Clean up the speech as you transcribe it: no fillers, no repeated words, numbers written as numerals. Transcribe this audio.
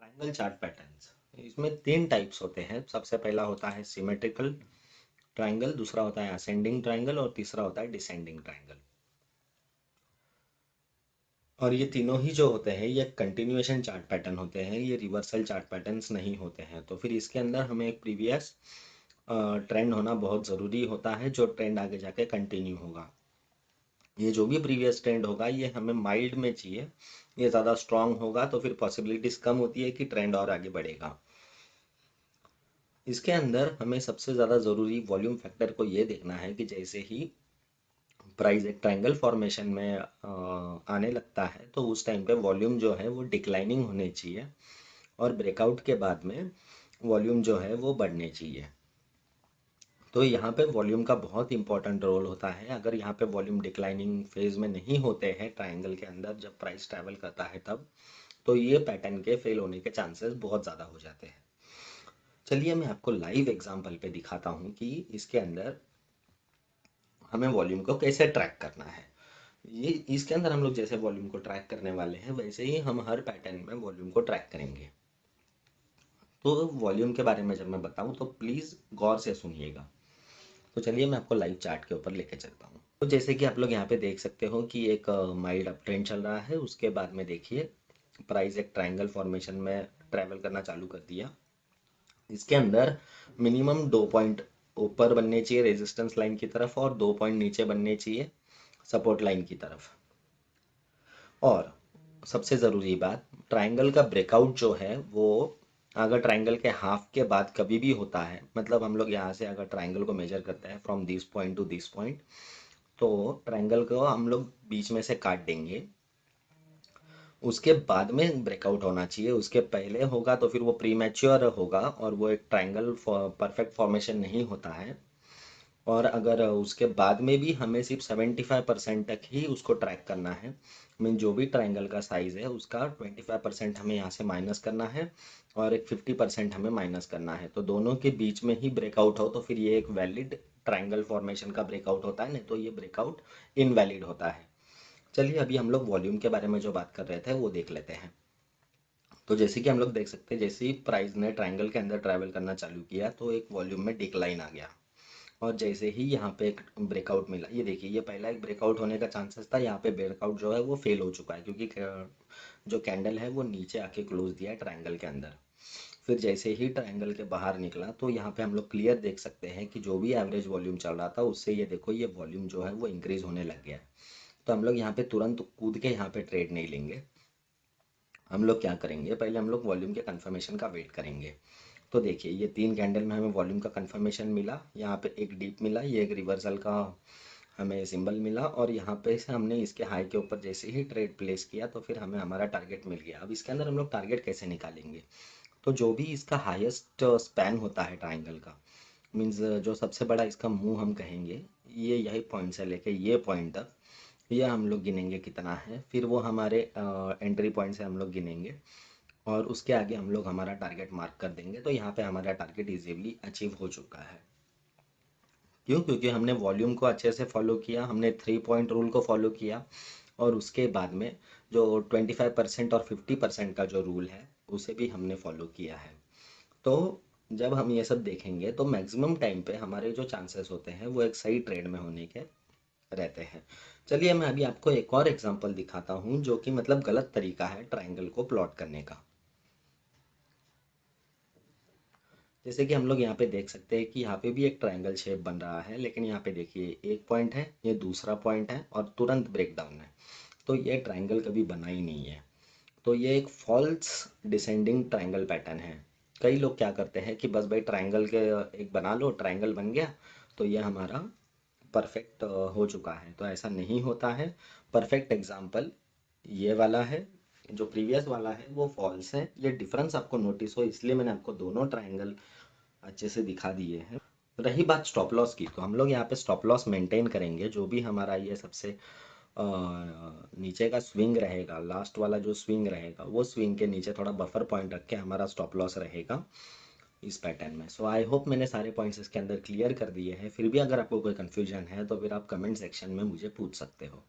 Triangle chart patterns इसमें तीन types होते हैं। सबसे पहला होता है सिमेट्रिकल ट्रायंगल, दूसरा होता है असेंडिंग ट्रायंगल और तीसरा होता है डिसेंडिंग ट्रायंगल। और ये तीनों ही जो होते हैं ये कंटिन्यूएशन चार्ट पैटर्न होते हैं, ये रिवर्सल चार्ट पैटर्न्स नहीं होते हैं। तो फिर इसके अंदर हमें एक प्रीवियस ट्रेंड होना बहुत ज़रूरी होता है, जो ट्रेंड आगे जाके कंटिन्यू होगा। ये जो भी प्रीवियस ट्रेंड होगा ये हमें माइल्ड में चाहिए, ये ज़्यादा स्ट्रांग होगा तो फिर पॉसिबिलिटीज कम होती है कि ट्रेंड और आगे बढ़ेगा। इसके अंदर हमें सबसे ज़्यादा ज़रूरी वॉल्यूम फैक्टर को ये देखना है कि जैसे ही प्राइस एक ट्रायंगल फॉर्मेशन में आने लगता है तो उस टाइम पे वॉल्यूम जो है वो डिक्लाइनिंग होने चाहिए और ब्रेकआउट के बाद में वॉल्यूम जो है वो बढ़ने चाहिए। तो यहाँ पे वॉल्यूम का बहुत इंपॉर्टेंट रोल होता है। अगर यहाँ पे वॉल्यूम डिक्लाइनिंग फेज में नहीं होते हैं ट्रायंगल के अंदर जब प्राइस ट्रैवल करता है तब, तो ये पैटर्न के फेल होने के चांसेस बहुत ज़्यादा हो जाते हैं। चलिए मैं आपको लाइव एग्जांपल पे दिखाता हूँ कि इसके अंदर हमें वॉल्यूम को कैसे ट्रैक करना है। ये इसके अंदर हम लोग जैसे वॉल्यूम को ट्रैक करने वाले हैं वैसे ही हम हर पैटर्न में वॉल्यूम को ट्रैक करेंगे। तो वॉल्यूम के बारे में जब मैं बताऊँ तो प्लीज़ गौर से सुनिएगा। तो चलिए मैं आपको लाइव चार्ट के ऊपर लेके चलता हूँ। तो जैसे कि आप लोग यहाँ पे देख सकते हो कि एक माइल्ड अप ट्रेंड चल रहा है, उसके बाद में देखिए प्राइस एक ट्रायंगल फॉर्मेशन में ट्रैवल करना चालू कर दिया। इसके अंदर मिनिमम 2 पॉइंट ऊपर बनने चाहिए रेजिस्टेंस लाइन की तरफ और 2 पॉइंट नीचे बनने चाहिए सपोर्ट लाइन की तरफ। और सबसे ज़रूरी बात, ट्रायंगल का ब्रेकआउट जो है वो अगर ट्रायंगल के हाफ के बाद कभी भी होता है, मतलब हम लोग यहाँ से अगर ट्रायंगल को मेजर करते हैं from this point two this point, तो ट्रायंगल को हम लोग बीच में से काट देंगे। उसके बाद में ब्रेकआउट होना चाहिए, उसके पहले होगा तो फिर वो प्री मैच्योर होगा और वो एक ट्रायंगल परफेक्ट फॉर्मेशन नहीं होता है। और अगर उसके बाद में भी हमें सिर्फ 75% तक ही उसको ट्रैक करना है, मीन जो भी ट्रायंगल का साइज़ है उसका 25% हमें यहाँ से माइनस करना है और एक 50% हमें माइनस करना है। तो दोनों के बीच में ही ब्रेकआउट हो तो फिर ये एक वैलिड ट्रायंगल फॉर्मेशन का ब्रेकआउट होता है, नहीं तो ये ब्रेकआउट इनवैलिड होता है। चलिए अभी हम लोग वॉल्यूम के बारे में जो बात कर रहे थे वो देख लेते हैं। तो जैसे कि हम लोग देख सकते हैं, जैसे ही प्राइस ने ट्रायंगल के अंदर ट्रैवल करना चालू किया तो एक वॉल्यूम में डिक्लाइन आ गया। और जैसे ही यहाँ पे एक ब्रेकआउट मिला, ये देखिए ये पहला एक ब्रेकआउट होने का चांसेस था, यहाँ पे ब्रेकआउट जो है वो फेल हो चुका है क्योंकि जो कैंडल है वो नीचे आके क्लोज दिया है ट्रायंगल के अंदर। फिर जैसे ही ट्रायंगल के बाहर निकला तो यहाँ पे हम लोग क्लियर देख सकते हैं कि जो भी एवरेज वॉल्यूम चल रहा था उससे ये देखो ये वॉल्यूम जो है वो इंक्रीज होने लग गया है। तो हम लोग यहाँ पे तुरंत कूद के यहाँ पे ट्रेड नहीं लेंगे। हम लोग क्या करेंगे, पहले हम लोग वॉल्यूम के कंफर्मेशन का वेट करेंगे। तो देखिए ये 3 कैंडल में हमें वॉल्यूम का कंफर्मेशन मिला, यहाँ पे एक डीप मिला, ये एक रिवर्सल का हमें सिंबल मिला और यहाँ पे से हमने इसके हाई के ऊपर जैसे ही ट्रेड प्लेस किया तो फिर हमें हमारा टारगेट मिल गया। अब इसके अंदर हम लोग टारगेट कैसे निकालेंगे, तो जो भी इसका हाईएस्ट स्पैन होता है ट्राइंगल का, मीन्स जो सबसे बड़ा इसका मुंह हम कहेंगे, ये यही पॉइंट से लेके ये पॉइंट तक, ये हम लोग गिनेंगे कितना है, फिर वो हमारे एंट्री पॉइंट से हम लोग गिनेंगे और उसके आगे हम लोग हमारा टारगेट मार्क कर देंगे। तो यहाँ पे हमारा टारगेट इजीली अचीव हो चुका है। क्यों? क्योंकि हमने वॉल्यूम को अच्छे से फॉलो किया, हमने 3 पॉइंट रूल को फॉलो किया और उसके बाद में जो 25% और 50% का जो रूल है उसे भी हमने फॉलो किया है। तो जब हम ये सब देखेंगे तो मैक्सिमम टाइम पे हमारे जो चांसेस होते हैं वो एक सही ट्रेड में होने के रहते हैं। चलिए मैं अभी आपको एक और एग्जांपल दिखाता हूँ जो कि मतलब गलत तरीका है ट्रायंगल को प्लॉट करने का। जैसे कि हम लोग यहाँ पे देख सकते हैं कि यहाँ पे भी एक ट्रायंगल शेप बन रहा है, लेकिन यहाँ पे देखिए एक पॉइंट है, ये दूसरा पॉइंट है और तुरंत ब्रेक डाउन है। तो ये ट्रायंगल कभी बना ही नहीं है। तो ये एक फॉल्स डिसेंडिंग ट्रायंगल पैटर्न है। कई लोग क्या करते हैं कि बस भाई ट्रायंगल के एक बना लो, ट्रायंगल बन गया तो ये हमारा परफेक्ट हो चुका है। तो ऐसा नहीं होता है। परफेक्ट एग्जाम्पल ये वाला है, जो प्रीवियस वाला है वो फॉल्स है। ये डिफरेंस आपको नोटिस हो इसलिए मैंने आपको दोनों ट्रायंगल अच्छे से दिखा दिए हैं। रही बात स्टॉप लॉस की, तो हम लोग यहाँ पे स्टॉप लॉस मेंटेन करेंगे। जो भी हमारा ये सबसे नीचे का स्विंग रहेगा, लास्ट वाला जो स्विंग रहेगा वो स्विंग के नीचे थोड़ा बफर पॉइंट रख के हमारा स्टॉप लॉस रहेगा इस पैटर्न में। सो आई होप मैंने सारे पॉइंट्स इसके अंदर क्लियर कर दिए हैं। फिर भी अगर आपको कोई कन्फ्यूजन है तो फिर आप कमेंट सेक्शन में मुझे पूछ सकते हो।